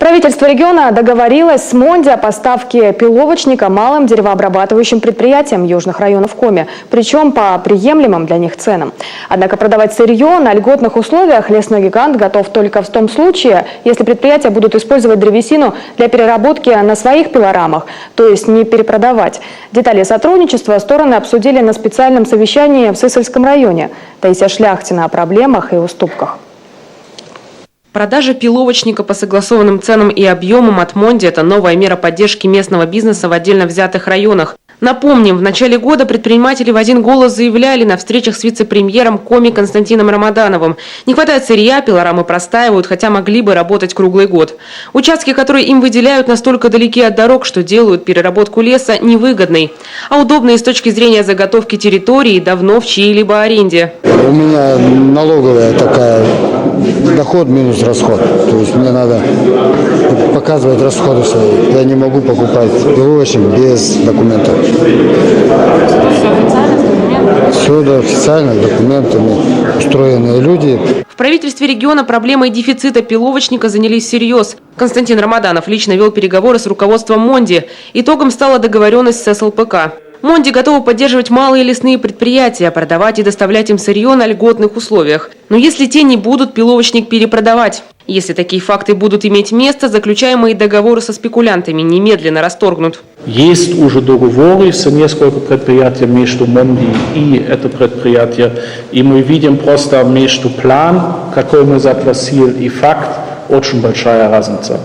Правительство региона договорилось с Монди о поставке пиловочника малым деревообрабатывающим предприятиям южных районов Коми, причем по приемлемым для них ценам. Однако продавать сырье на льготных условиях лесной гигант готов только в том случае, если предприятия будут использовать древесину для переработки на своих пилорамах, то есть не перепродавать. Детали сотрудничества стороны обсудили на специальном совещании в Сысольском районе. Таисия Шляхтина о проблемах и уступках. Продажа пиловочника по согласованным ценам и объемам от Монди – это новая мера поддержки местного бизнеса в отдельно взятых районах. Напомним, в начале года предприниматели в один голос заявляли на встречах с вице-премьером Коми Константином Рамадановым. Не хватает сырья, пилорамы простаивают, хотя могли бы работать круглый год. Участки, которые им выделяют, настолько далеки от дорог, что делают переработку леса невыгодной. А удобные с точки зрения заготовки территории давно в чьей-либо аренде. У меня налоговая такая, доход минус расход. То есть мне надо показывать расходы свои. Я не могу покупать пиловочник без документов. Все официально, с документами, устроенные люди. В правительстве региона проблемой дефицита пиловочника занялись всерьез. Константин Рамаданов лично вел переговоры с руководством Монди. Итогом стала договоренность с СЛПК. Монди готова поддерживать малые лесные предприятия, продавать и доставлять им сырье на льготных условиях. Но если те не будут пиловочник перепродавать. Если такие факты будут иметь место, заключаемые договоры со спекулянтами немедленно расторгнут. Есть уже договоры с несколькими предприятиями между Монди и это предприятие. И мы видим просто между план, какой мы запросили, и факт, очень большая разница.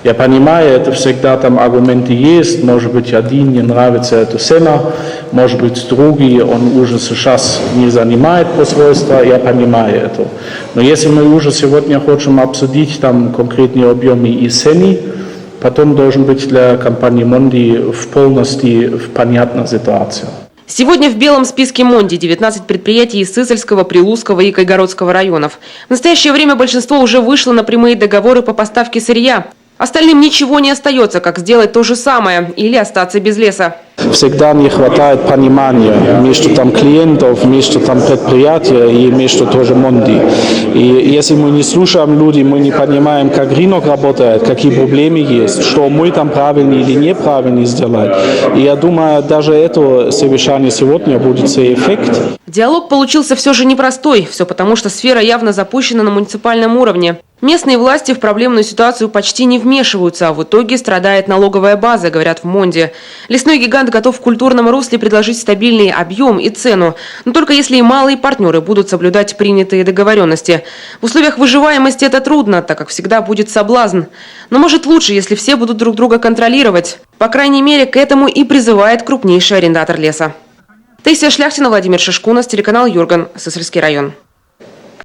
Я понимаю, это всегда там аргументы есть, может быть, один не нравится эта цена, может быть, другой, он уже сейчас не занимает посольство, я понимаю это. Но если мы уже сегодня хотим обсудить там конкретные объемы и цены, потом должен быть для компании Монди в полностью понятная ситуация. Сегодня в белом списке Монди 19 предприятий из Сысольского, Прилузского и Кайгородского районов. В настоящее время большинство уже вышло на прямые договоры по поставке сырья. Остальным ничего не остается, как сделать то же самое или остаться без леса. Всегда не хватает понимания между там клиентов, между там предприятия и между тоже Монди. И если мы не слушаем людей, мы не понимаем, как рынок работает, какие проблемы есть, что мы там правильно или неправильно сделать. И я думаю, даже это совещание сегодня будет свой эффект. Диалог получился все же непростой, все потому, что сфера явно запущена на муниципальном уровне. Местные власти в проблемную ситуацию почти не вмешиваются, а в итоге страдает налоговая база, говорят в Монди. Лесной гигант готов в культурном русле предложить стабильный объем и цену, но только если и малые партнеры будут соблюдать принятые договоренности. В условиях выживаемости это трудно, так как всегда будет соблазн. Но может лучше, если все будут друг друга контролировать. По крайней мере, к этому и призывает крупнейший арендатор леса. Таисия Шляхтина, Владимир Шишкунас, телеканал Юрган, Сысольский район.